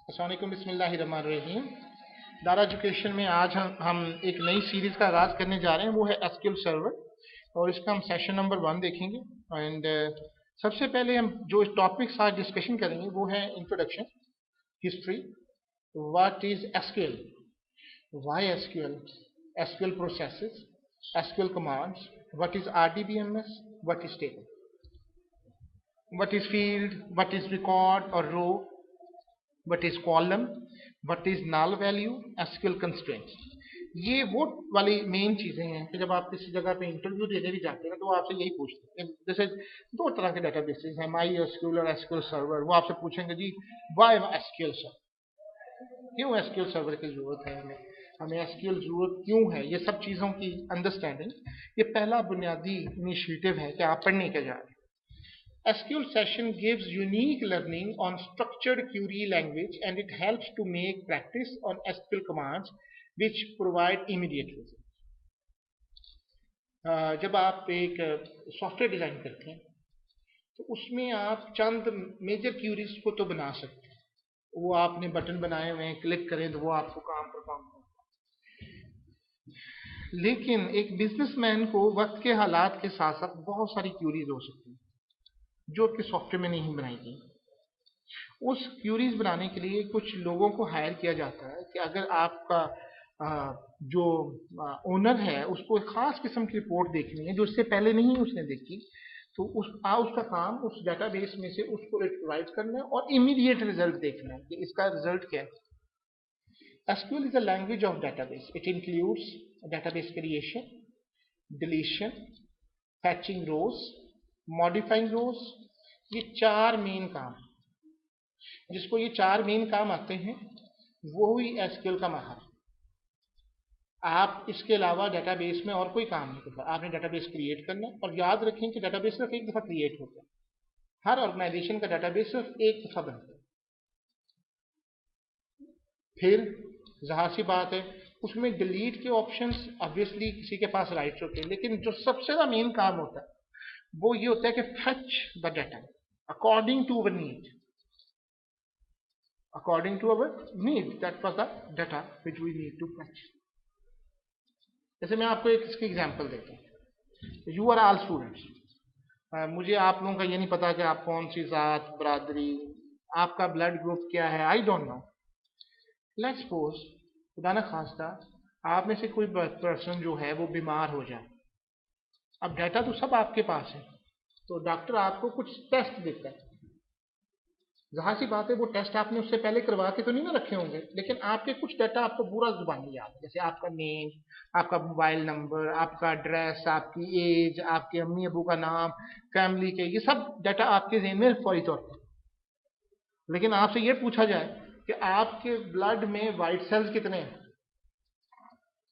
अस्सलाम वालेकुम, बिस्मिल्लाहिर्रहमानिर्रहीम। दारा एजुकेशन में आज हम एक नई सीरीज का आगाज करने जा रहे हैं, वो है एसक्यूएल सर्वर। और इसका हम सेशन नंबर 1 देखेंगे। एंड सबसे पहले हम जो टॉपिक्स आज डिस्कशन करेंगे वो है introduction, history, what is SQL, why SQL, SQL processes, SQL commands, what is RDBMS, what is table, what is field, what is record or row, what is column, what is null value, SQL constraints। ये वो वाली main चीजें हैं कि जब आप किसी जगह पे इंटरव्यू देने भी जाते हैं तो वो आपसे यही पूछते हैं। जैसे दो तरह के डेटाबेसेस हैं, माई एसक्यूएल और एसक्यूएल सर्वर। वो आपसे पूछेंगे जी वाई एसक्यूएल सर्वर, क्यों एसक्यूएल सर्वर की जरूरत है, हमें एसक्यूएल जरूरत क्यों है। ये सब चीजों की अंडरस्टैंडिंग ये पहला बुनियादी इनिशिएटिव है कि आप पढ़ने के जा रहे हैं। SQL session gives unique learning on structured query language, and it helps to make practice on SQL commands which provide immediate results। जब आप एक सॉफ्टवेयर डिजाइन करते हैं तो उसमें आप चंद मेजर क्यूरीज को तो बना सकते हैं। वो आपने बटन बनाए हुए हैं, क्लिक करें तो वो आपको काम परफॉर्म करें। लेकिन एक बिजनेसमैन को वक्त के हालात के साथ साथ बहुत सारी क्यूरीज हो सकती हैं जो कि सॉफ्टवेयर में नहीं बनाई गई। उस क्यूरीज बनाने के लिए कुछ लोगों को हायर किया जाता है कि अगर आपका जो ओनर है उसको एक खास किस्म की रिपोर्ट देखनी है जो इससे पहले नहीं उसने देखी, तो उसका काम उस डेटाबेस में से उसको रिट्राइव करना है और इमीडिएट रिजल्ट देखना है कि इसका रिजल्ट क्या है। SQL is a language of database. It includes database creation, deletion, fetching rows, modifying rows. ये चार मेन काम, जिसको ये चार मेन काम आते हैं वो ही एसक्यूएल का माहर। आप इसके अलावा डेटाबेस में और कोई काम नहीं करता। आपने डेटाबेस क्रिएट करना, और याद रखें कि डेटाबेस सिर्फ एक दफा क्रिएट होता है। हर ऑर्गेनाइजेशन का डेटाबेस सिर्फ एक दफा बनता है। फिर जाहिर सी बात है उसमें डिलीट के ऑप्शंस ऑब्वियसली किसी के पास राइट्स होते हैं, लेकिन जो सबसे ज्यादा मेन काम होता है वो ये होता है कि fetch the data according to our need, according to our need, that was the data which we need to fetch। जैसे मैं आपको एक इसकी एग्जांपल देता हूँ। यू आर ऑल स्टूडेंट्स, मुझे आप लोगों का ये नहीं पता कि आप कौन सी जात, बरादरी, आपका ब्लड ग्रुप क्या है, I don't know. Let's suppose खुदा न खास्ता आप में से कोई पर्सन जो है वो बीमार हो जाए। अब डाटा तो सब आपके पास है, तो डॉक्टर आपको कुछ टेस्ट देता है। जाहिर सी बात है वो टेस्ट आपने उससे पहले करवा के तो नहीं ना रखे होंगे, लेकिन आपके कुछ डाटा आपको पूरा जुबानी याद है, जैसे आपका नेम, आपका मोबाइल नंबर, आपका एड्रेस, आपकी एज, आपके अम्मी अबू का नाम, फैमिली के, ये सब डाटा आपके ज़हन में फौरी तौर पर। लेकिन आपसे ये पूछा जाए कि आपके ब्लड में वाइट सेल्स कितने हैं,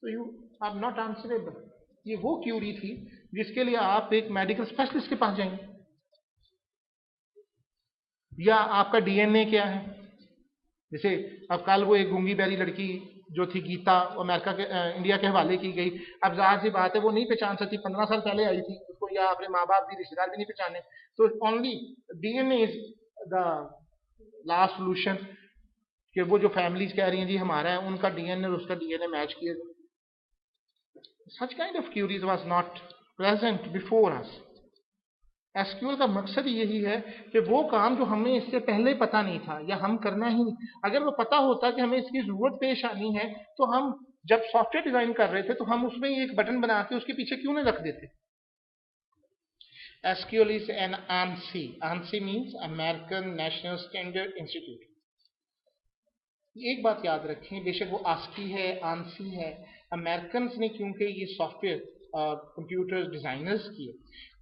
तो यू आर नॉट आंसरेबल। ये वो क्यूरी थी जिसके लिए आप एक मेडिकल स्पेशलिस्ट के पास जाएंगे। या आपका डीएनए क्या है, जैसे अब कल वो एक गूंगी बैरी लड़की जो थी गीता, अमेरिका के इंडिया के हवाले की गई। अब जाहिर सी बात है वो नहीं पहचान सकती, 15 साल पहले आई थी, उसको या अपने माँ बाप भी रिश्तेदार भी नहीं पहचाने। तो only DNA is the last solution कि वो जो फैमिलीज कह रही हैं जी हमारा है, उनका डीएनए और उसका डीएनए मैच किए। Such kind of queries was not present before us. SQL का मकसद यही है कि वो काम जो हमें इससे पहले पता नहीं था या हम करना ही नहीं, अगर वो पता होता कि हमें इसकी जरूरत पेश आनी है तो हम जब सॉफ्टवेयर डिजाइन कर रहे थे तो हम उसमें एक बटन बना के उसके पीछे क्यों नहीं रख देते। SQL is an ANSI। ANSI means American national standard institute. एक बात याद रखें, बेशक वो ASCII है, ANSI है, अमेरिकन ने क्योंकि ये सॉफ्टवेयर कंप्यूटर डिजाइनर्स किए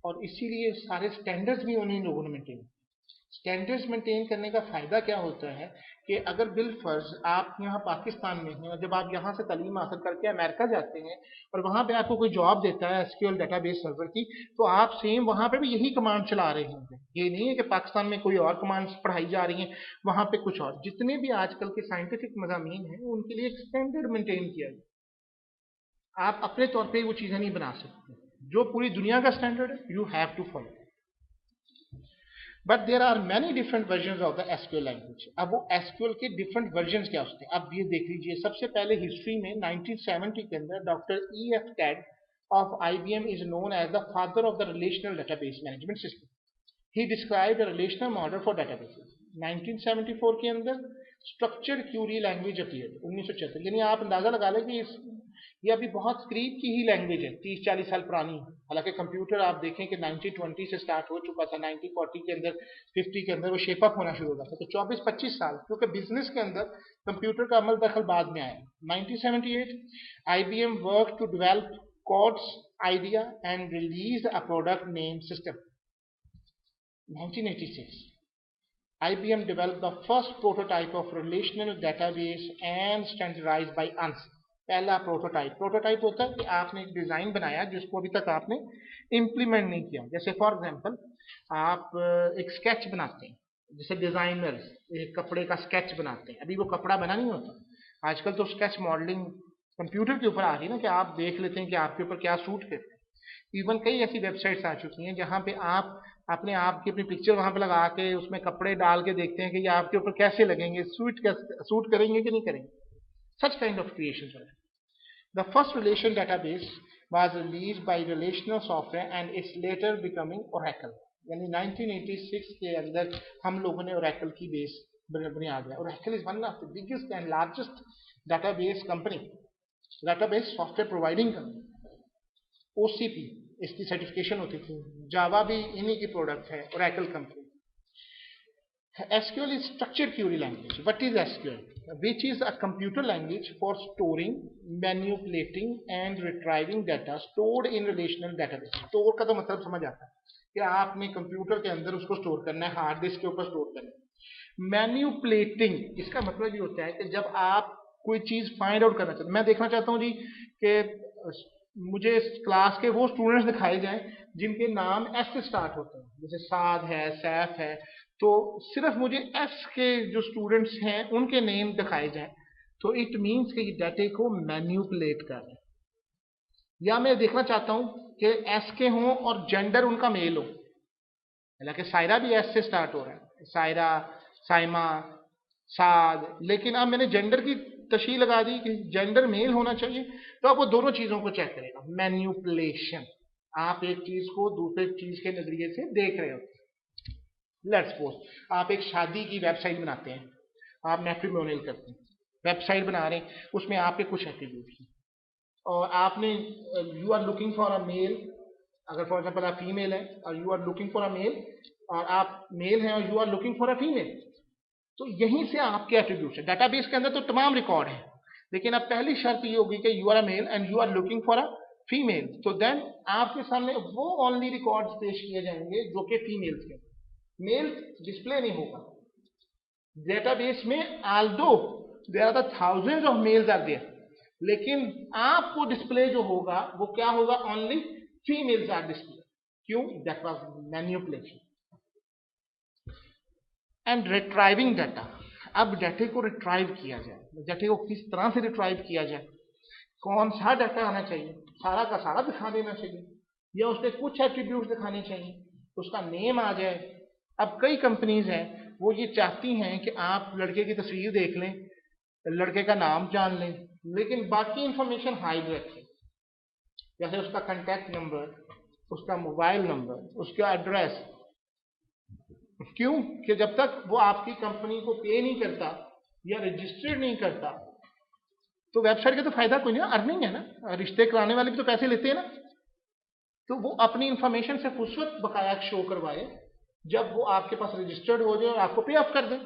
और इसीलिए सारे स्टैंडर्ड्स भी उन्हीं लोगों ने मेंटेन। स्टैंडर्ड्स मेंटेन करने का फायदा क्या होता है कि अगर बिल फर्ज आप यहाँ पाकिस्तान में हैं और जब आप यहाँ से तालीम हासिल करके अमेरिका जाते हैं और वहाँ पे आपको कोई जॉब देता है एसक्यूएल डेटाबेस सर्वर की, तो आप सेम वहाँ पे भी यही कमांड चला रहे होंगे। ये नहीं है कि पाकिस्तान में कोई और कमांड्स पढ़ाई जा रही हैं, वहाँ पे कुछ और। जितने भी आजकल के साइंटिफिक मज़ामीन हैं उनके लिए एक स्टैंडर्ड मेंटेन किया गया। आप अपने तौर पर वो चीज़ें नहीं बना सकते, जो पूरी दुनिया का स्टैंडर्ड है you have to follow. But there are many different version of the SQL language. अब वो एसक्यूएल के डिफरेंट वर्जन क्या होते हैं, अब ये देख लीजिए। सबसे पहले हिस्ट्री में 1970 के अंदर doctor E.F. Ted of IBM is known as the father of the relational database management system. He described a relational model for databases. 1974 के अंदर स्ट्रक्चर्ड क्यूरी लैंग्वेज अपीयर्ड, 1976। यानी आप अंदाजा लगा लें कि ये अभी बहुत करीब की ही लैंग्वेज है, 30-40 साल पुरानी। हालांकि कंप्यूटर आप देखें कि 1920 से स्टार्ट हो चुका था, 1940 के अंदर 50 के अंदर वो शेप अप होना शुरू हो गया था। तो 24-25 साल, क्योंकि बिजनेस के अंदर कंप्यूटर का अमल दखल बाद में आया। 1978 IBM work to develop Codd's idea and release a product name system. 1986 IBM developed the first prototype of relational database and standardized by ANSI. पहला प्रोटोटाइप होता है कि आपने एक डिजाइन बनाया जिसको अभी तक आपने इंप्लीमेंट नहीं किया। जैसे फॉर एग्जांपल आप एक स्केच बनाते हैं, जैसे डिजाइनर्स एक कपड़े का स्केच बनाते हैं, अभी वो कपड़ा बना नहीं होता। आजकल तो स्केच मॉडलिंग कंप्यूटर के ऊपर आ रही है ना, कि आप देख लेते हैं कि आपके ऊपर क्या सूट करता है। इवन कई ऐसी वेबसाइट्स आ चुकी हैं जहां पे आप अपनी पिक्चर वहां पे लगा के उसमें कपड़े डाल के देखते हैं कि ये आपके ऊपर कैसे लगेंगे, सूट करेंगे कि नहीं करेंगे। Such kind of creations. The first relational database was released by Relational Software and it's later becoming Oracle. यानी 1986 के अंदर हम लोगों ने Oracle की बेस बना दिया। Oracle is one of the biggest and largest database company, database software providing company. OCP इसकी सर्टिफिकेशन होती थी। जावा भी इन्हीं की प्रोडक्ट है, Oracle company. SQL is structured query language. What is SQL? Which is a computer language for storing, manipulating and retrieving data stored in relational database. Store का तो मतलब समझ आता है कि आपने कंप्यूटर के अंदर उसको स्टोर करना है, हार्ड डिस्क के ऊपर स्टोर करना है। मैन्युपुलेटिंग, इसका मतलब ये होता है कि जब आप कोई चीज फाइंड आउट करना चाहते हैं, मैं देखना चाहता हूँ जी कि मुझे क्लास के वो स्टूडेंट्स दिखाए जाएं जिनके नाम एस से स्टार्ट होते हैं, जैसे साद है, सैफ है, तो सिर्फ मुझे एस के जो स्टूडेंट्स हैं उनके नेम दिखाए जाएं, तो इट मींस कि ये डाटे को मैन्युपुलेट कर रहे हैं। या मैं देखना चाहता हूं कि एस के हों और जेंडर उनका मेल हो, हालांकि सायरा भी एस से स्टार्ट हो रहा है, सायरा, साइमा, साद, लेकिन अब मैंने जेंडर की तशरीह लगा दी कि जेंडर मेल होना चाहिए, तो आप वो दोनों चीजों को चेक करेगा। मैन्युपुलेशन, आप एक चीज को दूसरे चीज के नजरिए से देख रहे हो। लेट्स सपोज आप एक शादी की वेबसाइट बनाते हैं, आप मैट्रिमोनियल करते हैं, वेबसाइट बना रहे हैं, उसमें आपके कुछ एट्रीब्यूट्स हैं और आपने you are looking for a male, अगर फॉर एग्जांपल आप फीमेल है और you are looking for a male, और आप मेल हैं और you are looking for a female, तो यहीं से आपके एट्रीब्यूट्स हैं। डाटाबेस के अंदर तो तमाम रिकॉर्ड है, लेकिन अब पहली शर्त ये होगी कि you are a male and you are looking for a female, तो देन आपके सामने वो ओनली रिकॉर्ड्स पेश किए जाएंगे जो कि फीमेल्स के, मेल डिस्प्ले नहीं होगा डेटाबेस में। Although there are the thousands of males are there, लेकिन आपको डिस्प्ले जो होगा वो क्या होगा, ओनली फीमेल्स आर डिस्प्ले। क्यों? That was manipulation. And retrieving data, अब डाटे को रिट्राइव किया जाए, डाटे को किस तरह से रिट्राइव किया जाए, कौन सा डाटा आना चाहिए, सारा का सारा दिखा देना चाहिए या उसके कुछ एट्रीब्यूट्स दिखाने चाहिए, उसका नेम आ जाए। अब कई कंपनीज हैं वो ये चाहती हैं कि आप लड़के की तस्वीर देख लें, लड़के का नाम जान लें, लेकिन बाकी इंफॉर्मेशन हाइड रखें, जैसे उसका कांटेक्ट नंबर, उसका मोबाइल नंबर, उसका एड्रेस। क्यों? कि जब तक वो आपकी कंपनी को पे नहीं करता या रजिस्टर्ड नहीं करता तो वेबसाइट का तो फायदा कोई नहीं, अर्निंग है ना, रिश्ते कराने वाले भी तो पैसे लेते हैं ना, तो वो अपनी इंफॉर्मेशन से उस वक्त बकाया शो करवाए जब वो आपके पास रजिस्टर्ड हो जाए और आपको पे ऑफ कर दे।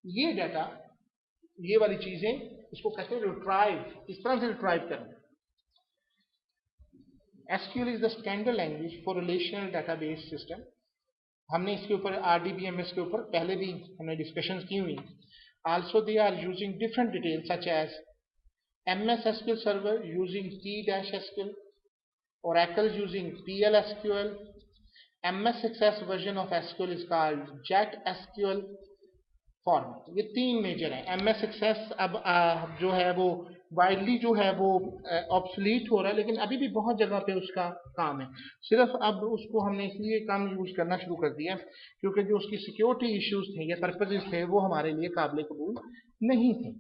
ये डाटा, ये वाली चीजें, इसको कहते हैं रिट्राइव, इस तरह से रिट्राइव करना। SQL is the standard language for relational database system. हमने इसके ऊपर RDBMS के ऊपर पहले भी हमने डिस्कशंस की हुई। Also they are using different details such as MS SQL Server using T-SQL, Oracle using PL/SQL, MS Access version of SQL is called Jet SQL format. ये तीन मेजर है। MS Access अब जो है वो वाइडली जो है वो ऑब्सोलीट हो रहा है, लेकिन अभी भी बहुत जगह पे उसका काम है। सिर्फ अब उसको हमने इसलिए कम यूज करना शुरू कर दिया क्योंकि जो उसकी सिक्योरिटी इश्यूज थे या पर्पजेस थे वो हमारे लिए काबिल कबूल नहीं थे।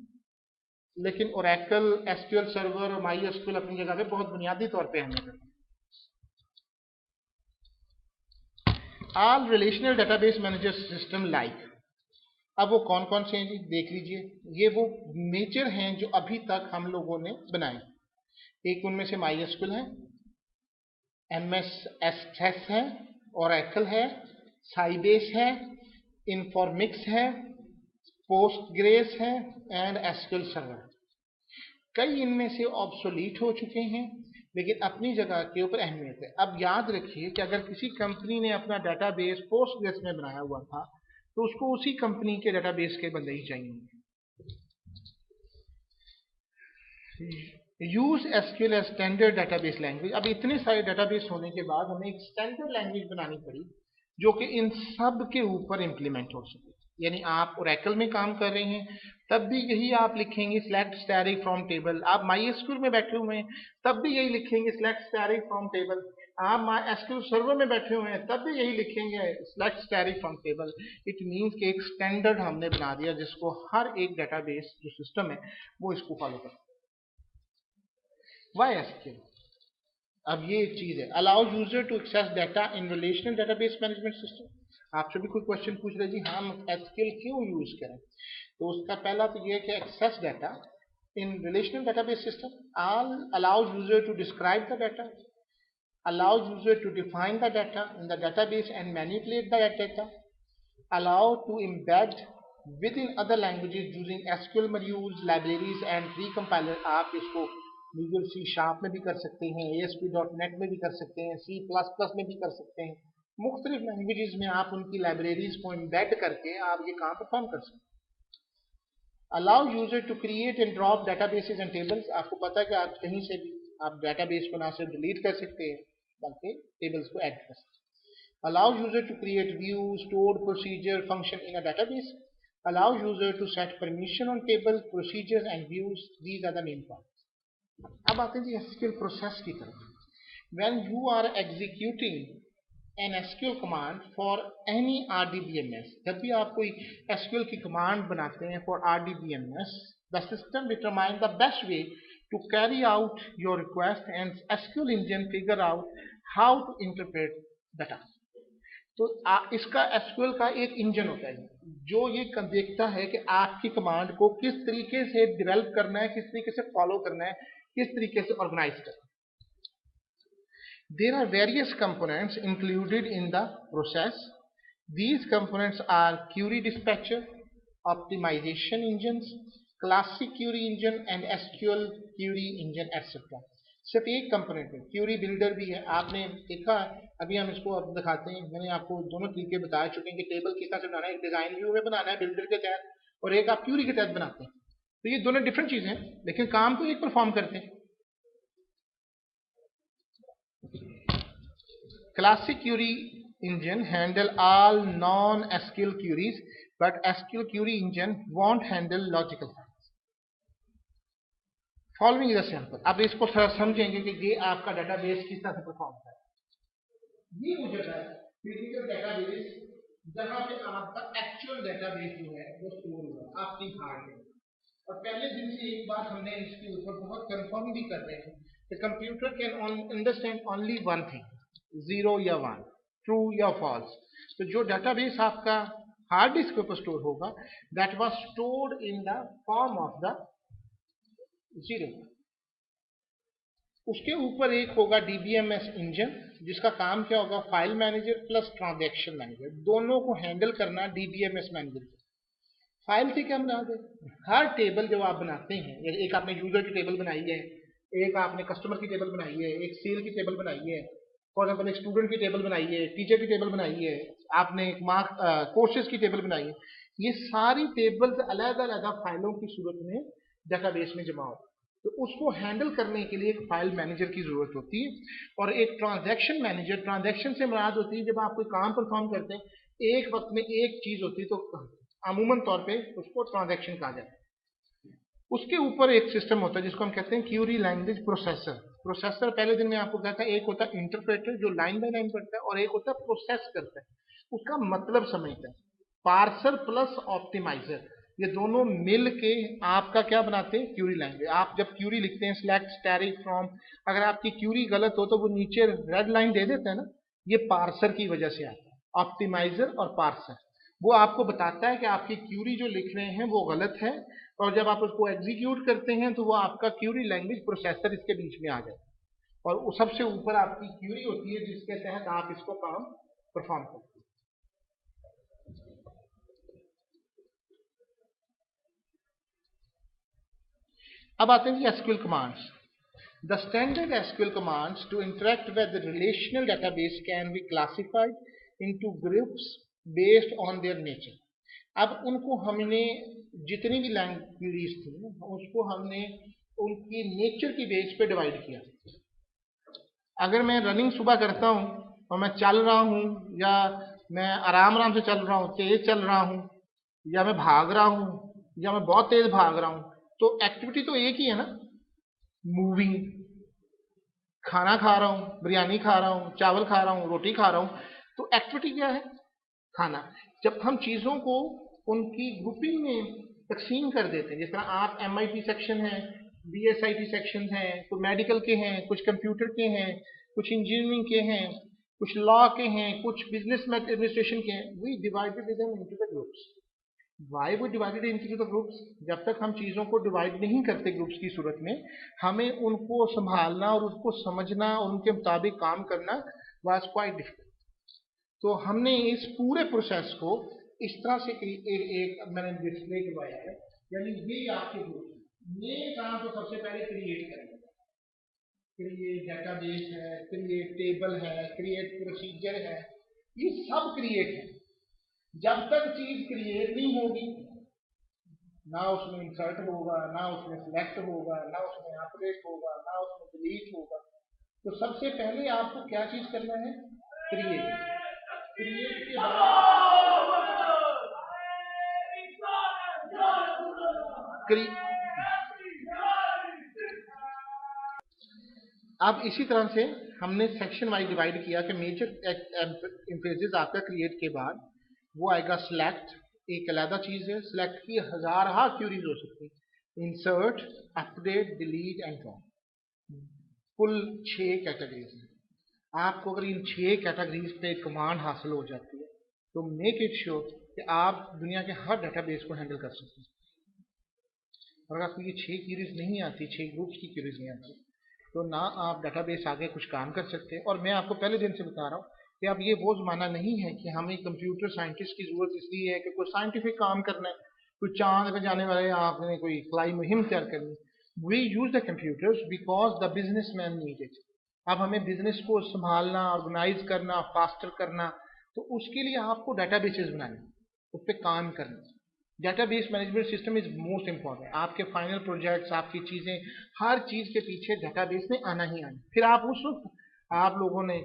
लेकिन ओरेकल, एसक्यूएल सर्वर और माई एसक्यूएल अपनी जगह पे बहुत बुनियादी तौर पे हमें करते हैं। All relational database manager system like, अब वो कौन कौन से हैं जी देख लीजिए। ये वो मेजर हैं जो अभी तक हम लोगों ने बनाए। एक उनमें से माई एसक्यूएल है, एमएस एक्सेस है, ओरेकल है, साइबेस है, इन्फॉर्मिक्स है, पोस्टग्रेस है एंड एसक्यूएल सर्वर। कई इनमें से ऑब्सोलीट हो चुके हैं लेकिन अपनी जगह के ऊपर अहमियत है। अब याद रखिए कि अगर किसी कंपनी ने अपना डेटाबेस पोस्टग्रेस में बनाया हुआ था तो उसको उसी कंपनी के डेटाबेस के बंदे ही चाहिए। Use SQL as standard database language, अब इतने सारे डेटाबेस होने के बाद हमें एक स्टैंडर्ड लैंग्वेज बनानी पड़ी जो कि इन सब के ऊपर इंप्लीमेंट हो सके। यानी आप ओरेकल में काम कर रहे हैं तब भी यही आप लिखेंगे सिलेक्ट स्टैटिक फ्रॉम टेबल, आप माई एसक्यूएल में बैठे हुए हैं तब भी यही लिखेंगे सिलेक्ट स्टैटिक फ्रॉम टेबल, आप माई एसक्यूएल सर्वर में बैठे हुए हैं तब भी यही लिखेंगे select static from table. It means कि एक स्टैंडर्ड हमने बना दिया जिसको हर एक डेटाबेस जो सिस्टम है वो इसको फॉलो करता है। वाई एसक्यूएल, अब ये एक चीज है, allow user to access data in relational database management system. आपसे भी कोई क्वेश्चन पूछ रहे जी हम एसक्यूएल क्यों यूज करें, तो उसका पहला तो ये है कि access data in relational database system, allow user to describe the data, allow user to define the data in the database and manipulate the data, allow to embed within other languages using SQL modules, libraries and pre-compiler। आप इसको visual C sharp में भी कर सकते हैं, ASP.NET में भी कर सकते हैं, C++ में भी कर सकते हैं। मुख्तलिफ लैंग्वेजेस में आप उनकी लाइब्रेरीज को एम्बेड करके आप ये काम परफॉर्म कर सकते हैं। Allow user to create and drop databases and tables, आपको पता है कि आप कहीं से भी आप डेटाबेस को ना सिर्फ डिलीट कर सकते हैं बल्कि टेबल्स को ऐड कर सकते हैं। Allow user to create view, stored procedure, function in a database, allow user to set permission on table, procedures and views, these are the main points. अब आते हैं जी एसक्यूएल प्रोसेस की तरफ। When you are executing an SQL command for any RDBMS, जब भी आप कोई SQL की कमांड बनाते हैं for RDBMS, the system determine the best way to carry out your request and SQL engine figure out how to interpret the task। तो इसका SQL का एक इंजन होता है जो ये देखता है कि आपकी कमांड को किस तरीके से डेवलप करना है, किस तरीके से फॉलो करना है, किस तरीके से ऑर्गेनाइज करना है। There are various components included in the process. These components are query dispatcher, optimization engines, classic query engine and SQL query engine etc. सिर्फ एक कंपोनेंट है, क्यूरी बिल्डर भी है। आपने देखा, अभी हम इसको अब दिखाते हैं, मैंने आपको दोनों तरीके बता चुके हैं कि टेबल किस तरह से बनाना है, एक डिजाइन व्यू में बनाना है बिल्डर के तहत और एक आप क्यूरी के तहत बनाते हैं। तो ये दोनों डिफरेंट चीजें हैं लेकिन काम तो एक परफॉर्म करते हैं। Classic query engine handle all non-SQL queries, but SQL query engine won't handle logical files. Following is a sample. अब इसको थोड़ा समझेंगे कि ये आपका डेटाबेस किस तरह से परफॉर्म करता है। ये वो जगह है फिजिकल डेटाबेस जहां पे आपका एक्चुअल डेटाबेस जो है वो स्टोर हुआ आपकी हार्ड में। और पहले दिन से एक बात हमने इसके ऊपर बहुत कंफर्म भी कर रहे हैं कि computer can understand only one thing, 0 या 1, ट्रू या फॉल्स। तो जो डेटाबेस आपका हार्ड डिस्क के ऊपर स्टोर होगा that was stored in the form of the 0। उसके ऊपर एक होगा डीबीएमएस इंजन जिसका काम क्या होगा, file manager plus transaction manager, दोनों को हैंडल करना डीबीएमएस मैनेजर। फाइल से क्या बना दे, हर टेबल जब आप बनाते हैं, एक आपने यूजर की टेबल बनाई है, एक आपने कस्टमर की टेबल बनाई है, एक सेल की टेबल बनाई है, फॉर एग्जाम्पल एक स्टूडेंट की टेबल बनाई है, टीचर की टेबल बनाई है, आपने एक मार्क कोर्सेज की टेबल बनाई है। ये सारी टेबल्स अलग अलग फाइलों की सूरत में डेटाबेस में जमा होती है। तो उसको हैंडल करने के लिए एक फाइल मैनेजर की जरूरत होती है और एक ट्रांजैक्शन मैनेजर। ट्रांजैक्शन से मुराद होती है जब आप कोई काम परफॉर्म करते हैं एक वक्त में एक चीज होती है तो अमूमन तौर पे उसको ट्रांजैक्शन कहा जाता है। उसके ऊपर एक सिस्टम होता है जिसको हम कहते हैं क्यूरी लैंग्वेज प्रोसेसर। प्रोसेसर पहले दिन में आपको कहा था, एक होता है इंटरप्रेटर जो लाइन बाय लाइन पढ़ता है, और एक होता है प्रोसेस करता है, उसका मतलब समझता है। पार्सर प्लस ऑप्टिमाइजर, ये दोनों मिल के आपका क्या बनाते हैं, क्यूरी लैंग्वेज। आप जब क्यूरी लिखते हैं सिलेक्ट स्टैटिक फ्रॉम, अगर आपकी क्यूरी गलत हो तो वो नीचे रेड लाइन दे देता है ना, ये पार्सर की वजह से आता है। ऑप्टिमाइजर और पार्सर वो आपको बताता है कि आपकी क्यूरी जो लिख रहे हैं वो गलत है, और जब आप उसको एग्जीक्यूट करते हैं तो वो आपका क्यूरी लैंग्वेज प्रोसेसर इसके बीच में आ जाए, और वो सबसे ऊपर आपकी क्यूरी होती है जिसके तहत आप इसको काम परफॉर्म करते हैं। अब आते हैं SQL commands. The standard SQL commands to interact with the relational database can be classified into groups based on their nature. अब उनको हमने जितनी भी लैंग्वेज थी उसको हमने उनकी नेचर की बेस पे डिवाइड किया। अगर मैं रनिंग सुबह करता हूँ और मैं चल रहा हूँ, या मैं आराम आराम से चल रहा हूँ, तेज चल रहा हूँ, या मैं भाग रहा हूँ, या मैं बहुत तेज भाग रहा हूँ, तो एक्टिविटी तो एक ही है ना, मूविंग। खाना खा रहा हूँ, बिरयानी खा रहा हूँ, चावल खा रहा हूँ, रोटी खा रहा हूँ, तो एक्टिविटी क्या है, खाना। जब हम चीज़ों को उनकी ग्रुपिंग में तकसीम कर देते हैं, जिस तरह आप MIT सेक्शन है, BSIT सेक्शन है, तो मेडिकल के हैं, कुछ कंप्यूटर के हैं, कुछ इंजीनियरिंग के हैं, कुछ लॉ के हैं, कुछ बिजनेस एडमिनिस्ट्रेशन के हैं, we divided them into the groups. Why वो डिवाइडेड इनटू द ग्रुप्स, जब तक हम चीज़ों को डिवाइड नहीं करते ग्रुप्स की सूरत में, हमें उनको संभालना और उसको समझना और उनके मुताबिक काम करना वाज क्वाइट डिफिकल्ट। तो हमने इस पूरे प्रोसेस को इस तरह से एक मैंने डिस्प्ले करवाया है, यानी ये आपके ग्रुप ये काम तो सबसे पहले क्रिएट करेंगे। क्रिएट डेटाबेस है, क्रिएट टेबल है, क्रिएट प्रोसीजर है, ये सब क्रिएट है। जब तक चीज क्रिएट नहीं होगी, ना उसमें इंसर्ट होगा, ना उसमें सिलेक्ट होगा, ना उसमें अपडेट होगा, ना उसमें डिलीट होगा। तो सबसे पहले आपको क्या चीज करना है, क्रिएट। क्रिएट के बाद अब इसी तरह से हमने सेक्शन वाइज डिवाइड किया कि मेजर इम्प्रेजेस आपका क्रिएट के बाद वो आएगा सिलेक्ट, एक अलग चीज है। सिलेक्ट की हजार क्यूरीज हो सकती है, insert, update, delete and drop, कुल 6 कैटेगरीज हैं। आपको अगर इन 6 कैटेगरीज पे कमांड हासिल हो जाती है तो मेक इट श्योर कि आप दुनिया के हर डेटाबेस को हैंडल कर सकते हैं। और अगर आपको ये 6 क्यूरीज नहीं आती, 6 ग्रुप्स की क्यूरीज नहीं आती, तो ना आप डेटाबेस आगे कुछ काम कर सकते हैं। और मैं आपको पहले दिन से बता रहा हूँ कि अब ये वो ज़माना नहीं है कि हमें कंप्यूटर साइंटिस्ट की ज़रूरत इसलिए है कि कोई साइंटिफिक काम करना है, कोई चांद पे जाने वाले आपने कोई फ्लाई मुहिम तैयार करनी। We use the computers because the business man need it. अब हमें बिजनेस को संभालना, ऑर्गेनाइज करना, फास्टर करना, तो उसके लिए आपको डेटाबेसेस बनाने, उस पर काम करना। Database management system is most important. आपके फाइनल प्रोजेक्ट्स, आपकी चीज़ें, हर चीज़ के पीछे डेटाबेस में आना ही आना। फिर आप उस वक्त आप लोगों ने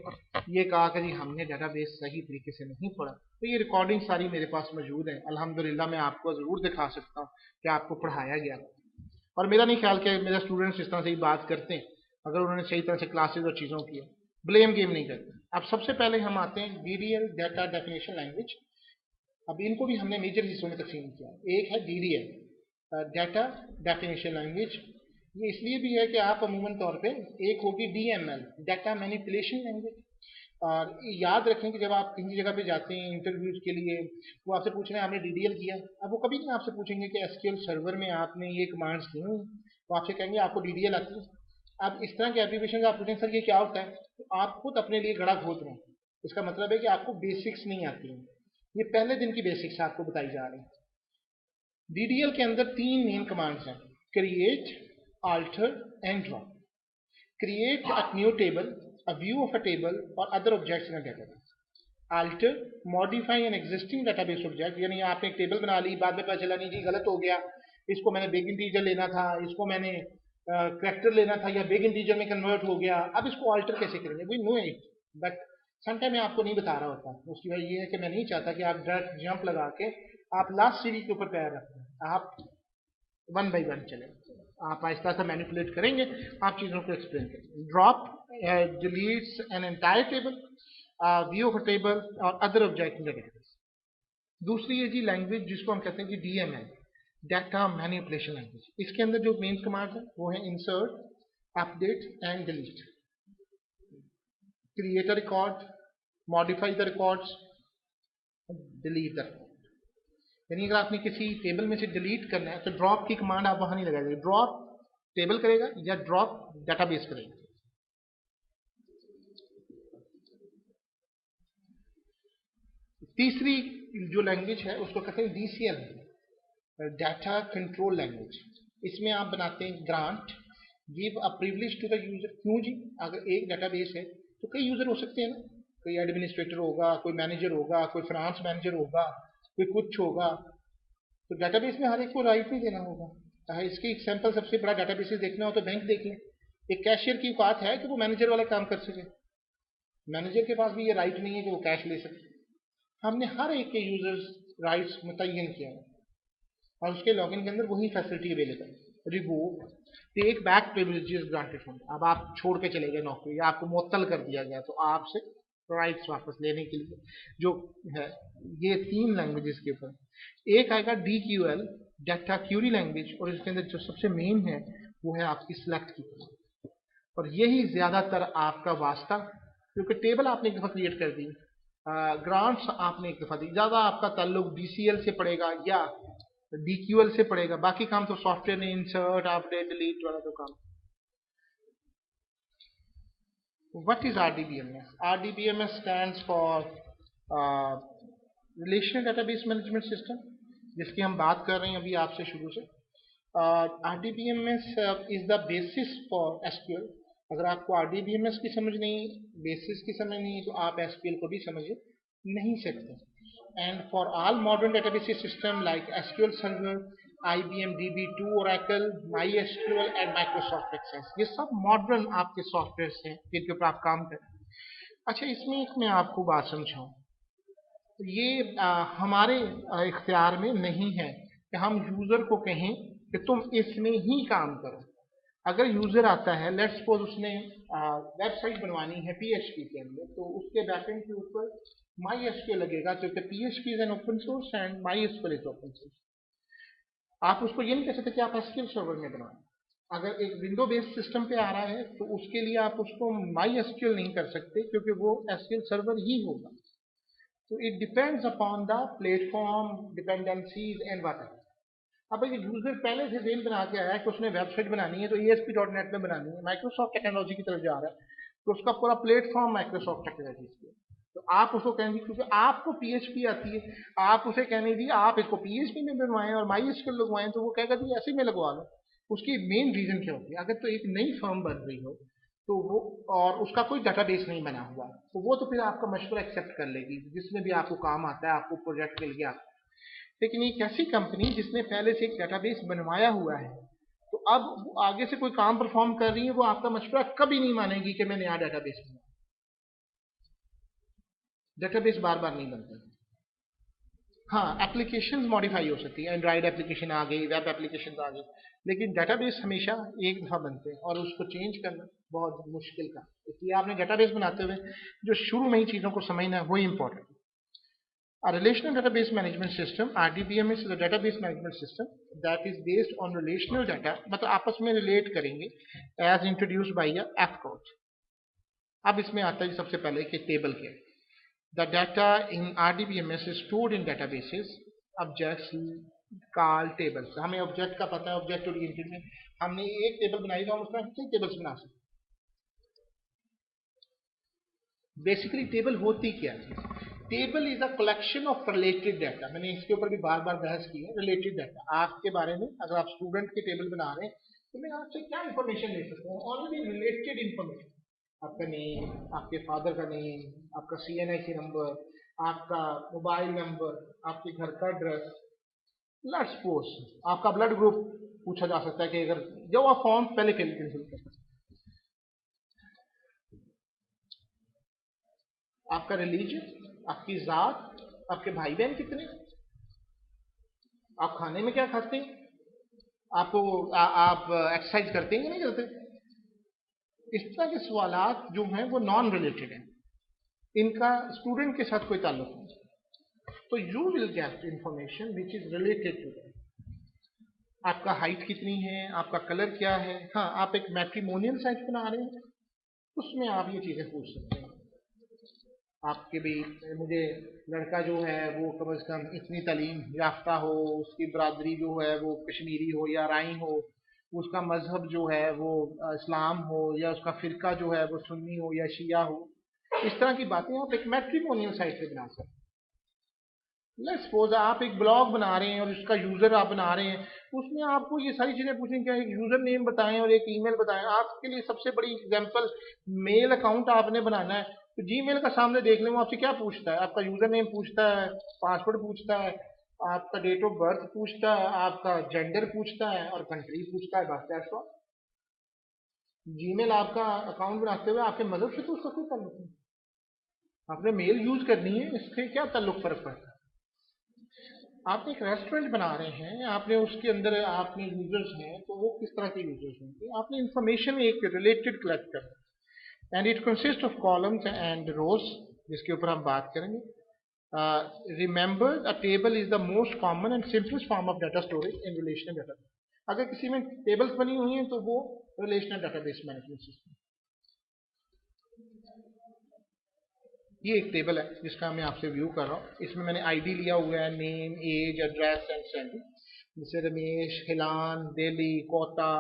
ये कहा कि जी हमने डेटाबेस सही तरीके से नहीं पढ़ा, तो ये रिकॉर्डिंग सारी मेरे पास मौजूद है, अल्हम्दुलिल्लाह मैं आपको ज़रूर दिखा सकता हूँ कि आपको पढ़ाया गया। और मेरा नहीं ख्याल कि मेरे स्टूडेंट्स इस तरह से ही बात करते हैं, अगर उन्होंने सही तरह से क्लासेज और चीज़ों की है, ब्लेम गेम नहीं करते। अब सबसे पहले हम आते हैं DDL, डाटा डेफिनेशन लैंग्वेज। अब इनको भी हमने मेजर हिस्सों में तकसीम किया। एक है DDL, डाटा डेफिनेशन लैंग्वेज। ये इसलिए भी है कि आप अमूमन तौर पे, एक होगी DML, डाटा मैनिपुलेशन लैंग्वेज। और याद रखें कि जब आप किसी जगह पे जाते हैं इंटरव्यूज के लिए, वो आपसे पूछ रहे हैं आपने DDL किया। अब वो कभी नहीं आपसे पूछेंगे कि SQL सर्वर में आपने ये कमांड्स की हुई, वो आपसे कहेंगे आपको DDL आती है। अब इस तरह के एप्लीकेशन आप पूछेंगे सर ये क्या होता है, तो आप खुद अपने लिए गड़ा खोद रहे हैं। इसका मतलब है कि आपको बेसिक्स नहीं आती हैं। ये पहले दिन की बेसिक्स आपको बताई जा रही है। DDL के अंदर 3 मेन कमांड्स हैं, create, alter and drop. Create a new table, a view of a table or other objects in a database. Alter, modify an existing database object, यानी आपने एक टेबल बना ली, बाद में पता चला नहीं जी गलत हो गया, इसको मैंने बिग इंटीजर लेना था, इसको मैंने कैरेक्टर लेना था, या बिग इंटीजर में कन्वर्ट हो गया, अब इसको अल्टर कैसे करेंगे, we know it, but sometime मैं आपको नहीं बता रहा होता। उसकी वजह ये है कि मैं नहीं चाहता कि आप डायरेक्ट जंप लगा के आप लास्ट सीढ़ी के ऊपर पैर रखें। आप वन बाई वन चलेगा, आप आहिस्ता आहिस्ता मैनिपुलेट करेंगे, आप चीज़ों को एक्सप्लेन करेंगे। Drop deletes an entire table, view of a table और other object in the database. दूसरी है जी लैंग्वेज जिसको हम कहते हैं कि डीएमएल, डाटा मैनिपुलेशन लैंग्वेज। इसके अंदर जो मेन कमांड है वो है insert, update and delete, create a record, modify the records, delete the record. यानी अगर आपने किसी टेबल में से डिलीट करना है तो ड्रॉप की कमांड आप वहां नहीं लगाएंगे, ड्रॉप टेबल करेगा या ड्रॉप डेटाबेस करेगा। तीसरी जो लैंग्वेज है उसको कहते हैं डीसीएल, डाटा कंट्रोल लैंग्वेज। इसमें आप बनाते हैं grant, give a privilege to the user. क्यों जी? अगर एक डेटाबेस है तो कई यूजर हो सकते हैं ना, कोई एडमिनिस्ट्रेटर होगा, कोई मैनेजर होगा, कोई फाइनेंस मैनेजर होगा, कोई कुछ होगा, तो डेटाबेस में हर एक को राइट नहीं देना होगा। इसकी एग्जांपल सबसे बड़ा डेटाबेस देखना हो तो बैंक देख लें। एक कैशियर की औकात है कि वो मैनेजर वाला काम कर सके, मैनेजर के पास भी ये राइट नहीं है कि वो कैश ले सके। हमने हर एक के यूजर्स राइट्स मुतय्यन किया है और उसके लॉगिन के अंदर वही फैसिलिटी अवेलेबल है। Revoke, take back privileges granted from, अब आप छोड़ के चले गए नौकरी या आपको मुअत्तल कर दिया गया तो आपसे राइट्स वापस लेने के लिए जो है ये तीन लैंग्वेजेस के ऊपर। एक आएगा DQL, डाटा क्यूरी लैंग्वेज, और इसके अंदर जो सबसे मेन है वो है आपकी सिलेक्ट की, और यही ज्यादातर आपका वास्ता, क्योंकि टेबल आपने एक दफा क्रिएट कर दी, ग्रांट्स आपने एक दफा दी, ज्यादा आपका ताल्लुक DCL से पड़ेगा या DQL से पड़ेगा, बाकी काम तो सॉफ्टवेयर ने इंसर्ट अपडेट डिलीट वाला तो काम। What is RDBMS? RDBMS stands for Relational Database Management System, जिसकी हम बात कर रहे हैं अभी आपसे शुरू से। RDBMS is the basis for SQL। अगर आपको RDBMS की समझ नहीं, बेसिस की समझ नहीं, तो आप SQL को भी समझ नहीं सकते। And for all modern database system like SQL Server, IBM DB2, Oracle, MySQL and Microsoft Access, ये सब मॉडर्न आपके सॉफ्टवेयर हैं जिनके ऊपर आप काम करें। अच्छा, इसमें एक मैं आपको बात समझाऊं, ये हमारे इख्तियार में नहीं है कि हम यूजर को कहें कि तुम इसमें ही काम करो। अगर यूजर आता है, लेट्स सपोज उसने वेबसाइट बनवानी है PHP के अंदर, तो उसके बैकएंड के ऊपर MySQL लगेगा, क्योंकि PHP is an open source and MySQL is open source. आप उसको ये नहीं कह सकते कि आप SQL सर्वर में बनवाएं। अगर एक विंडो बेस्ड सिस्टम पे आ रहा है तो उसके लिए आप उसको MySQL नहीं कर सकते, क्योंकि वो SQL सर्वर ही होगा। तो it depends upon the platform, dependencies and whatever. अब एक यूजर पहले से जेल बना के आया है कि उसने वेबसाइट बनानी है तो ASP.NET में बनानी है, माइक्रोसॉफ्ट टेक्नोलॉजी की तरफ जा रहा है, तो उसका पूरा प्लेटफॉर्म माइक्रोसॉफ्ट टेक्नोलॉजी है। तो आप उसको कहेंगे, क्योंकि आपको PHP आती है, आप उसे कहने दी आप इसको PHP में बनवाएं और MySQL लगवाएं, तो वो कहेगा जी ऐसे में लगवा लो। उसकी मेन रीजन क्या होती है? अगर तो एक नई फर्म बन रही हो तो वो, और उसका कोई डाटाबेस नहीं बना हुआ, तो वो तो फिर आपका मशवरा एक्सेप्ट कर लेगी, जिसमें भी आपको काम आता है, आपको प्रोजेक्ट मिल गया। लेकिन एक ऐसी कंपनी जिसने पहले से एक डाटाबेस बनवाया हुआ है, तो अब वो आगे से कोई काम परफॉर्म कर रही है, वो आपका मशवरा कभी नहीं मानेगी कि मैं नया डाटाबेस बनाऊं। डेटाबेस बार बार नहीं बनता। हाँ, एप्लीकेशन मॉडिफाई हो सकती है, एंड्रॉइड एप्लीकेशन आ गई, वेब एप्लीकेशन आ गई, लेकिन डेटाबेस हमेशा एक दफा बनते हैं और उसको चेंज करना बहुत मुश्किल का। इसलिए आपने डेटाबेस बनाते हुए जो शुरू में ही चीजों को समझना है वही important. A relational database management system, RDBMS, is a database management system that is based on relational data, मतलब आपस में रिलेट करेंगे, as introduced by a F code। अब इसमें आता है सबसे पहले कि टेबल क्या है। The data in RDBMS is stored in databases, objects called tables। हमें ऑब्जेक्ट का पता है, ऑब्जेक्ट ओरिएंटेड में हमने एक टेबल बनाई तो हम उसमें कई टेबल्स बना सकते। बेसिकली टेबल होती क्या है? Table is a collection of related data. मैंने इसके ऊपर भी बार बार बहस की है। रिलेटेड डाटा आपके बारे में, अगर आप स्टूडेंट के टेबल बना रहे हैं तो मैं आपसे क्या इंफॉर्मेशन ले सकता हूँ? ऑलरेडी रिलेटेड इंफॉर्मेशन, आपका नेम, आपके फादर का नेम, आपका CNIC नंबर, आपका मोबाइल नंबर, आपके घर का एड्रेस, लेट्स सपोज आपका ब्लड ग्रुप पूछा जा सकता है कि अगर जो आप फॉर्म पहले फिल कर सकते हैं, आपका रिलीजन, आपकी जात, आपके भाई बहन कितने, आप खाने में क्या खाते हैं, आप एक्सरसाइज करते हैं कि नहीं करते? इस तरह के सवालात जो हैं वो नॉन रिलेटेड हैं, इनका स्टूडेंट के साथ कोई ताल्लुक नहीं। तो you will get information which is related to that. आपका हाइट कितनी है, आपका कलर क्या है। हाँ, आप एक मैट्रिमोनियल साइट बना रहे हैं, उसमें आप ये चीजें पूछ सकते हैं। आपके भी मुझे लड़का जो है वो कम से कम इतनी तालीम याफ्ता हो, उसकी बरादरी जो है वो कश्मीरी हो या राई हो, उसका मजहब जो है वो इस्लाम हो, या उसका फिरका जो है वो सुन्नी हो या शिया हो। इस तरह की बातें आप एक मैट्रिमोनियल साइट पे बना सकते हैं। लेट्स सपोज आप एक ब्लॉग बना रहे हैं और उसका यूजर आप बना रहे हैं, उसमें आपको ये सारी चीजें पूछें, क्या एक यूजर नेम बताएं और एक ईमेल बताएं। आपके लिए सबसे बड़ी एग्जांपल, मेल अकाउंट आपने बनाना है, तो जीमेल का सामने देख लें वो आपसे क्या पूछता है। आपका यूजर नेम पूछता है, पासवर्ड पूछता है, आपका डेट ऑफ बर्थ पूछता है, आपका जेंडर पूछता है और कंट्री पूछता है, बस दैट्स ऑल। जीमेल आपका अकाउंट बनाते हुए आपके मदद से तो उसका कोई ताल्लुक नहीं। आपने मेल यूज करनी है, इससे क्या ताल्लुक फर्क पड़ता है। आप एक रेस्टोरेंट बना रहे हैं, आपने उसके अंदर आपने यूजर्स हैं, तो वो किस तरह के यूजर्स होंगे, आपने इंफॉर्मेशन एक रिलेटेड कलेक्ट करना। And it consist of columns and rows, जिसके ऊपर हम बात करेंगे। Remember, a table is the most common and simplest form of data storage in relational data. अगर किसी में टेबल्स बनी हुई हैं तो वो रिलेशनल डाटाबेस मैनेजमेंट सिस्टम। ये एक टेबल है जिसका मैं आपसे व्यू कर रहा हूँ। इसमें मैंने आईडी लिया हुआ है, name, age, address and salary. जैसे रमेश, हिलान, दिल्ली, कोटा,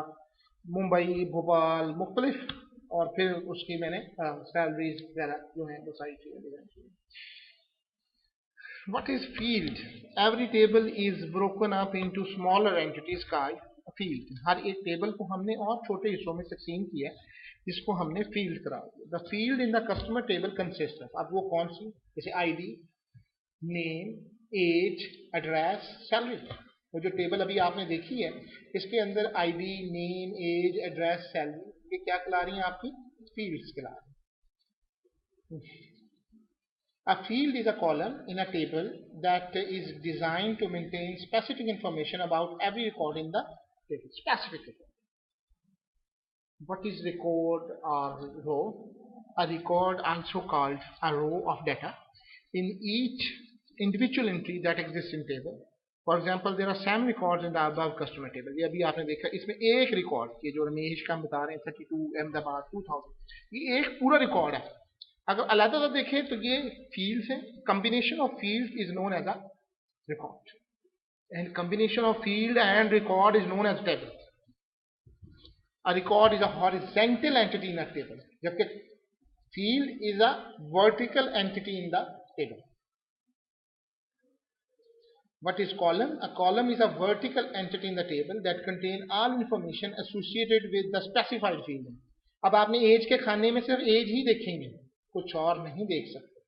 मुंबई, भोपाल, मुख्तलिफ। और फिर उसकी मैंने सैलरीज वगैरह जो है वो सारी चीजें डिजाइन की। What is field? Every table is broken up into smaller entities called a field. हर एक टेबल को हमने और छोटे हिस्सों में तकसीम किया है, जिसको हमने फील्ड करार दिया। The field in the customer table consist of, अब वो कौन सी, जैसे ID, name, age, address, salary. वो जो टेबल अभी आपने देखी है, इसके अंदर ID, name, age, address, salary, ये क्या कहला रही हैं आपकी? फील्ड्स कहला रही हैं। A field is a column in a table that is designed to maintain specific information about every record in the table. Specific record. What is record or row? A record, also called a row of data, in each individual entry that exists in table. For example, there are 7 records in the above customer table. ये अभी आपने देखा, इसमें एक record, ये जो रमेश का हम बता रहे हैं 32 अहमदाबाद 2000, ये एक पूरा रिकॉर्ड है। अगर अलग देखें तो ये फील्ड्स हैं। Combination of field is known as a record, and combination of field and record is known as table. A record is a horizontal entity in a table, जबकि field is a vertical entity in the table. What is column? A column is a vertical entity in the table that contain all information associated with the specified field. अब आपने as के खाने में सिर्फ as ही देखेंगे, कुछ और नहीं देख सकते।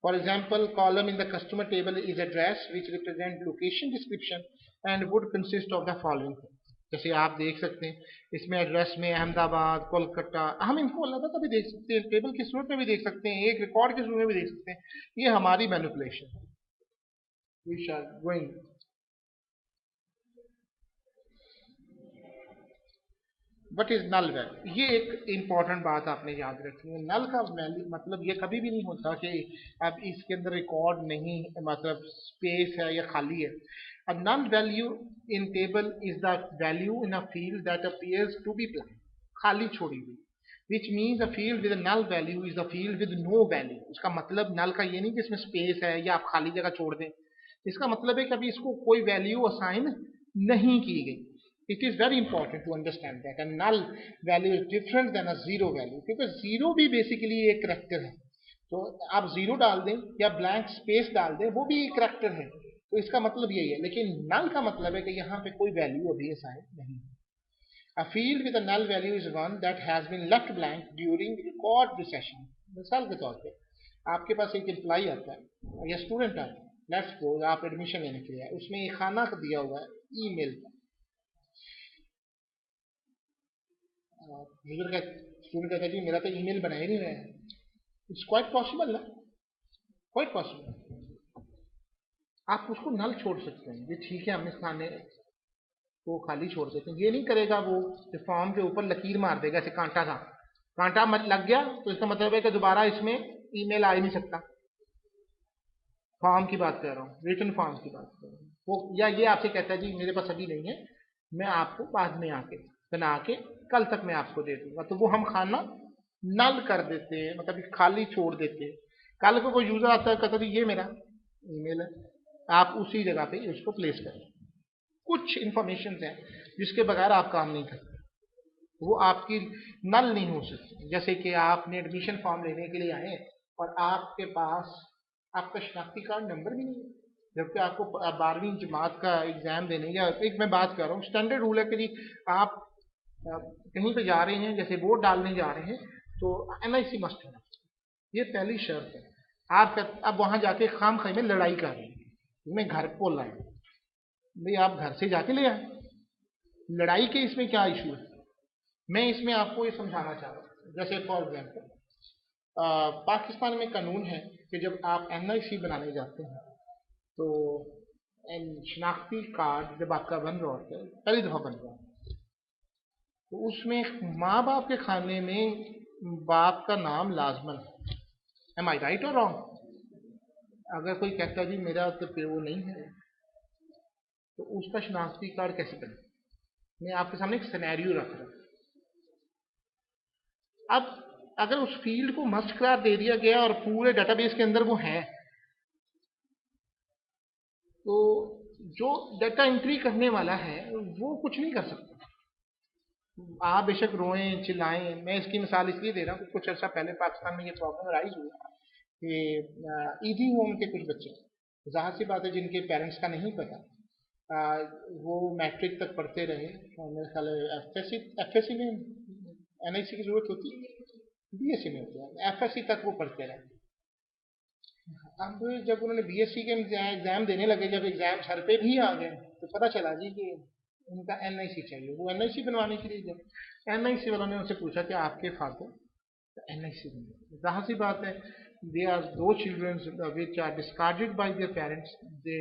For example, column in the customer table is address, which represent location description and would consist of the following things. जैसे आप देख सकते हैं, इसमें एड्रेस में अहमदाबाद, कोलकाता, हम इनको अलग भी देख सकते हैं, टेबल की सूरत में भी देख सकते हैं, एक रिकॉर्ड की सूरत में भी देख सकते हैं। ये हमारी मैनिपुलेशन है। We shall going what is null value, ये एक इंपॉर्टेंट बात आपने याद रखनी है। नल का वैल्यू मतलब ये कभी भी नहीं होता कि अब इसके अंदर रिकॉर्ड नहीं, मतलब स्पेस है या खाली है। अब null value in table is the value in a field that appears to be blank, खाली छोड़ी हुई। Which means a field with null value is the field with no value. इसका मतलब नल का ये नहीं कि इसमें स्पेस है या आप खाली जगह छोड़ दें, इसका मतलब है कि अभी इसको कोई वैल्यू असाइन नहीं की गई। It is very important to understand that a null value is different than a zero value, क्योंकि जीरो भी बेसिकली एक करेक्टर है। तो आप जीरो डाल दें या ब्लैंक स्पेस डाल दें, वो भी एक करेक्टर है। तो इसका मतलब यही है, लेकिन नल का मतलब है कि यहाँ पे कोई वैल्यू अभी असाइन नहीं है। A field with a null value is one that has been left blank during record session. मिसाल के तौर पे आपके पास एक एम्प्लॉय आता है या स्टूडेंट आता है, लेट्स सपोज आप एडमिशन लेने के लिए, उसमें एक खाना दिया हुआ है ईमेल का। यूजर का स्टूडेंट कहता है जी मेरा तो ईमेल बना ही नहीं रहा है। इट्स क्वाइट पॉसिबल ना, क्वाइट पॉसिबल। आप उसको नल छोड़ सकते हैं, ये ठीक है, हमने खाने वो खाली छोड़ देते हैं। ये नहीं करेगा वो फॉर्म के ऊपर लकीर मार देगा, ऐसे कांटा था, कांटा मत लग गया तो इसका मतलब है कि दोबारा इसमें ईमेल आ ही नहीं सकता। फॉर्म की बात कर रहा हूँ, रिटन फॉर्म की बात कर रहा हूँ। वो या ये आपसे कहता है जी मेरे पास अभी नहीं है, मैं आपको बाद में आके बना के कल तक मैं आपको दे दूंगा, तो वो हम खाना नल कर देते हैं, मतलब खाली छोड़ देते हैं। कल को कोई यूजर आता है कहता है ये मेरा ईमेल है, आप उसी जगह पे उसको प्लेस करें। कुछ इंफॉर्मेशन हैं जिसके बगैर आप काम नहीं करते, वो आपकी नल नहीं हो सकती। जैसे कि आपने एडमिशन फॉर्म लेने के लिए आए और आपके पास आपका शनाख्ती कार्ड नंबर भी नहीं है, जबकि आपको 12वीं जमात का एग्जाम देने, या एक मैं बात कर रहा हूँ स्टैंडर्ड रूल है कि जी आप कहीं पे जा रहे हैं, जैसे वोट डालने जा रहे हैं तो NIC मस्ट होना, ये पहली शर्त है। आप अब वहां जाके खाम खाई में लड़ाई कर रहे हैं, मैं घर बोल रहा हूँ भाई आप घर से जाके ले आए, लड़ाई के इसमें क्या इशू है? मैं इसमें आपको ये समझाना चाह रहा हूँ। जैसे फॉर एग्जाम्पल पाकिस्तान में कानून है कि जब आप NIC बनाने जाते हैं तो शनाख्ती कार्ड जब आपका बन रहा होता है, पहली दफ़ा बन रहा है, तो उसमें माँ बाप के खाने में बाप का नाम लाजमन है। एम आई राइट और रॉन्ग? अगर कोई कहता है जी मेरा तो पे वो नहीं है, तो उसका शनाख्ती कार्ड कैसे बने? मैं आपके सामने एक सिनेरियो रख रहा हूँ। अब अगर उस फील्ड को मस्ट करार दे दिया गया और पूरे डेटाबेस के अंदर वो है, तो जो डाटा एंट्री करने वाला है वो कुछ नहीं कर सकता। आप बेशक रोएं चिल्लाएं, मैं इसकी मिसाल इसलिए दे रहा हूँ कि कुछ अर्सा पहले पाकिस्तान में ये प्रॉब्लम राइज हुई कि ईदी होम के कुछ बच्चे, जाहिर सी बात है जिनके पेरेंट्स का नहीं पता, वो मैट्रिक तक पढ़ते रहे, मेरे ख्याल FSC में NIC की जरूरत होती है, BSc में होता है, FSC तक वो पढ़ते रहे। अब जब उन्होंने BSc के एग्जाम देने लगे, जब एग्जाम सर पे भी आ गए तो पता चला जी कि उनका NIC चाहिए। वो NIC बनवाने के लिए जब NIC वालों ने उनसे पूछा कि आपके फादर NIC बने, जाहिर सी बात है दे आर दो children which are discarded by their parents, they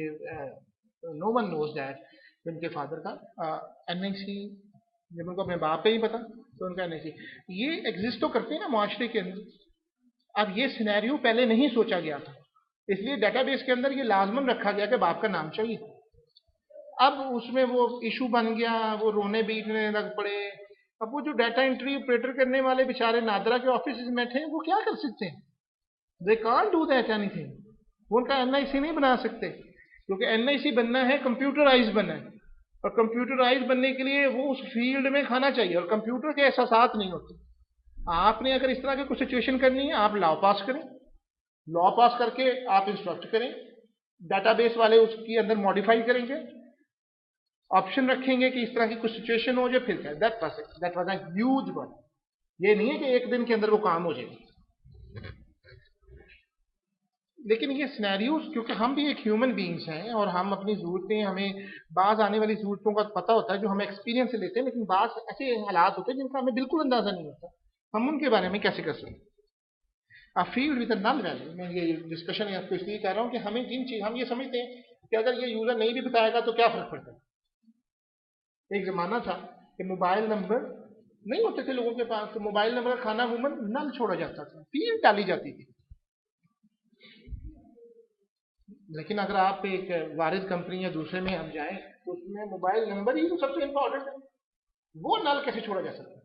no one knows that उनके फादर का NIC, जब उनको अपने बाप पे ही पता तो उनका NIC। ये एग्जिस्ट तो करते हैं ना माशरे के अंदर। अब ये सिनेरियो पहले नहीं सोचा गया था, इसलिए डेटाबेस के अंदर ये लाजमन रखा गया कि बाप का नाम चाहिए। अब उसमें वो इशू बन गया, वो रोने बीटने लग पड़े। अब वो जो डाटा एंट्री ऑपरेटर करने वाले बेचारे नादरा के ऑफिस में बैठे हैं, वो क्या कर सकते हैं? They can't do that anything. वो उनका NIC नहीं बना सकते, क्योंकि NIC बनना है कंप्यूटराइज बनना है, और कंप्यूटराइज बनने के लिए वो उस फील्ड में खाना चाहिए, और कंप्यूटर के एहसास नहीं होते। आपने अगर इस तरह की कुछ सिचुएशन करनी है, आप लॉ पास करें, लॉ पास करके आप इंस्ट्रक्ट करें, डाटाबेस वाले उसके अंदर मॉडिफाई करेंगे, ऑप्शन रखेंगे कि इस तरह की कुछ सिचुएशन हो जाए, फिर क्या, that was a huge one. ये नहीं है कि एक दिन के अंदर वो काम हो जाएगा। लेकिन ये सिनेरियोज, क्योंकि हम भी एक ह्यूमन बीइंग्स हैं और हम अपनी ज़रूरतें, हमें बाज आने वाली ज़रूरतों का पता होता है जो हम एक्सपीरियंस से लेते हैं, लेकिन बाज ऐसे हालात होते हैं जिनका हमें बिल्कुल अंदाजा नहीं होता, हम उनके बारे में कैसे कर सकते हैं? आ फील्ड विद नल वैल्यू। मैं ये डिस्कशन आपको इसलिए कर रहा हूँ कि हमें जिन चीज, हम ये समझते हैं कि अगर ये यूजर नहीं भी बताएगा तो क्या फर्क पड़ता है। एक जमाना था कि मोबाइल नंबर नहीं होते थे लोगों के पास, तो मोबाइल नंबर का खाना अमूमन नल छोड़ा जाता था, फील्ड डाली जाती थी। लेकिन अगर आप एक वारिद कंपनी या दूसरे में हम जाएं तो उसमें मोबाइल नंबर ही तो सबसे इंपॉर्टेंट है, वो नल कैसे छोड़ा जा सकता है?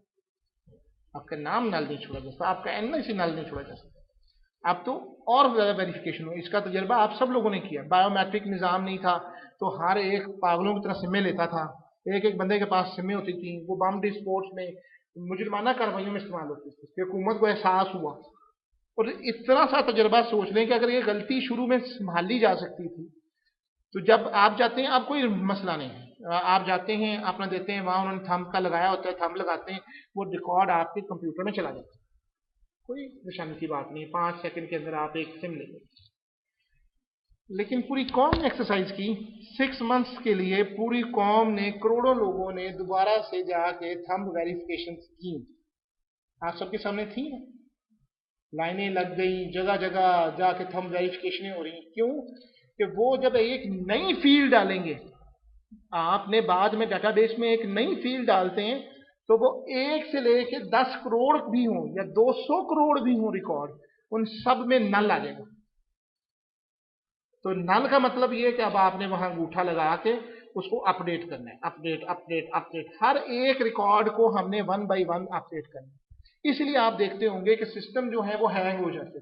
आपका नाम नल नहीं छोड़ा जा सकता, आपका NIC नल नहीं छोड़ा जा सकता। अब तो और ज्यादा वेरिफिकेशन हो, इसका तजर्बा आप सब लोगों ने किया। बायोमेट्रिक निज़ाम नहीं था तो हर एक पागलों की तरह सिमें लेता था, एक एक बंदे के पास सिमें होती थी, वो बम डिस्पोर्ट्स में मुजरमाना कार्रवाइयों में इस्तेमाल होती थी। हुकूमत को एहसास हुआ, और इतना सा तजर्बा सोच लें कि अगर ये गलती शुरू में संभाली जा सकती थी, तो जब आप जाते हैं, आप कोई मसला नहीं है, आप जाते हैं अपना देते हैं, वहां उन्होंने थंब का लगाया होता है, थंब लगाते हैं, वो रिकॉर्ड आपके कंप्यूटर में चला जाता है, कोई परेशानी की बात नहीं, 5 सेकंड के अंदर आप एक सिम लेंगे। लेकिन पूरी कौम ने एक्सरसाइज की, 6 मंथ्स के लिए पूरी कौम ने, करोड़ों लोगों ने दोबारा से जाके थंब वेरिफिकेशन की। आप सबके सामने थी ना, लाइनें लग गई, जगह जगह जाके थंब वेरिफिकेशन हो रही। क्यों? कि वो जब एक नई फील्ड डालेंगे आपने बाद में डेटाबेस में एक नई फील्ड डालते हैं तो वो 1 से लेके 10 करोड़ भी हो या 200 करोड़ भी हो रिकॉर्ड, उन सब में नल आ जाएगा। तो नल का मतलब ये है कि अब आपने वहां अंगूठा लगा के उसको अपडेट करना है, अपडेट अपडेट अपडेट, हर एक रिकॉर्ड को हमने 1 बाय 1 अपडेट करना है। इसलिए आप देखते होंगे कि सिस्टम जो है वो हैंग हो जाते,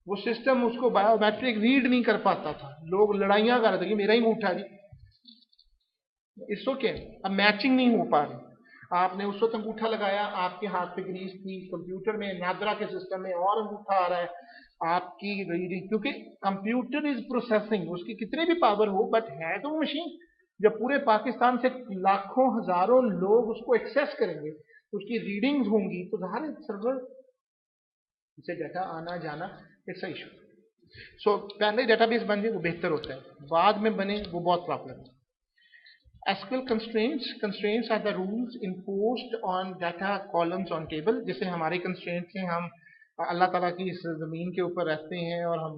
वो सिस्टम उसको बायोमेट्रिक रीड नहीं कर पाता था, लोग लड़ाइयां कर रहे थे कि मेरा ही अंगूठा जी, इसो क्या अब मैचिंग नहीं हो पा रही। आपने उस वक्त अंगूठा लगाया, आपके हाथ पे ग्रीस थी, कंप्यूटर में नादरा के सिस्टम में और अंगूठा आ रहा है, आपकी रीडिंग, क्योंकि कंप्यूटर इज प्रोसेसिंग, उसकी कितनी भी पावर हो बट है तो मशीन। जब पूरे पाकिस्तान से लाखों हजारों लोग उसको एक्सेस करेंगे, उसकी रीडिंग्स होंगी, तो ज़ाहिर है सर्वर से डाटा आना जाना इट्स इशू। सो पहले डेटाबेस बन जाए वो बेहतर होता है, बाद में बने वो बहुत प्रॉब्लम है। SQL constraints are the rules imposed on data columns on table। जैसे हमारे constraints हैं, हम अल्लाह ताला की इस ज़मीन के ऊपर रहते हैं और हम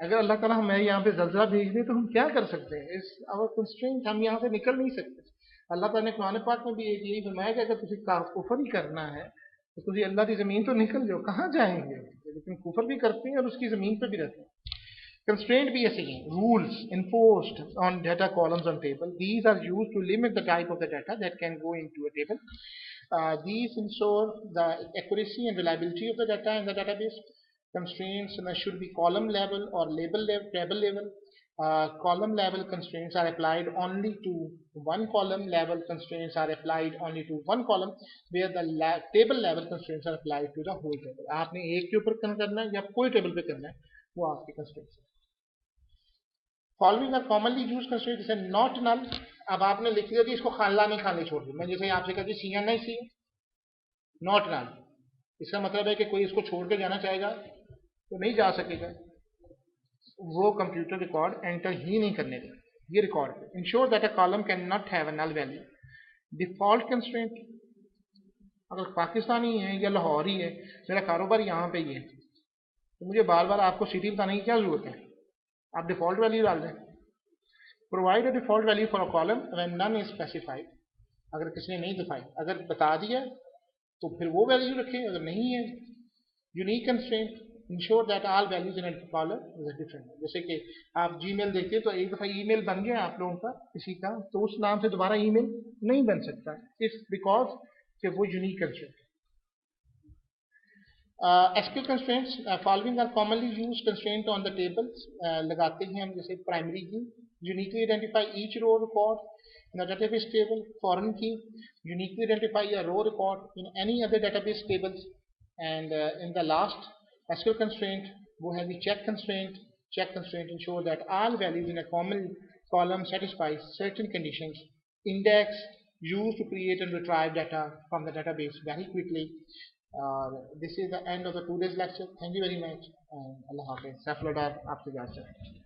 अगर अल्लाह ताला हमें यहाँ पे ज़लज़ला भेज दे तो हम क्या कर सकते हैं, इस आवर कंस्ट्रेंट, हम यहाँ से निकल नहीं सकते। अल्लाह ताला ने कुरान पाक में भी यही फरमाया कि अगर तुझे कुफर ही करना है तो तुझे अल्लाह की ज़मीन तो निकल जाओ, कहाँ जाएंगे, लेकिन कुफर भी करते हैं और उसकी ज़मीन पर भी रहते हैं। Constraint BSE rules enforced on data columns on table. These are used to limit the type of the data that can go into a table. These ensure the accuracy and reliability of the data in the database. Constraints should be column level or table level. Column level constraints are applied only to one column. Level constraints are applied only to one column, where the table level constraints are applied to the whole table. आपने एक के ऊपर करना है या कोई table पे करना है, वो आपके constraints है। Following are commonly use constraint, जैसे नॉट नल, अब आपने लिख दिया कि इसको खाला नहीं खाने छोड़ दिया, मैं जैसे आपसे कहती CNIC नॉट नल, इसका मतलब है कि कोई इसको छोड़ के जाना चाहेगा तो नहीं जा सकेगा, वो कंप्यूटर रिकॉर्ड एंटर ही नहीं करने देगा, ये record. Ensure that a column can not have a null value. Default constraint, अगर पाकिस्तानी है या लाहौरी है, मेरा कारोबार यहाँ पे ही है, तो मुझे बार बार आपको सिटी बताने की क्या जरूरत है, आप डिफॉल्ट वैल्यू डाल दें। Provide a default value for a column when none is specified, अगर किसी ने नहीं दिखाई, अगर बता दिया तो फिर वो वैल्यू रखें, अगर नहीं है। Unique constraint ensure that all values in a column is different, जैसे कि आप जीमेल देखते हैं तो एक दफ़ा ईमेल बन गया आप लोगों का किसी का, तो उस नाम से दोबारा ईमेल नहीं बन सकता, इस बिकॉज कि वो unique constraint. SQL constraints following are commonly used constraint on the tables, लगाते हैं हम, जैसे primary key uniquely identify each row record in a database table, foreign key uniquely identify a row record in any other database tables, and in the last SQL constraint वो है check constraint। Check constraint ensure that all values in a common column satisfy certain conditions. Index used to create and retrieve data from the database very quickly. This is the end of the today's lecture. Thank you very much. Allah Hafiz. Saflodar, आपसे जाते हैं।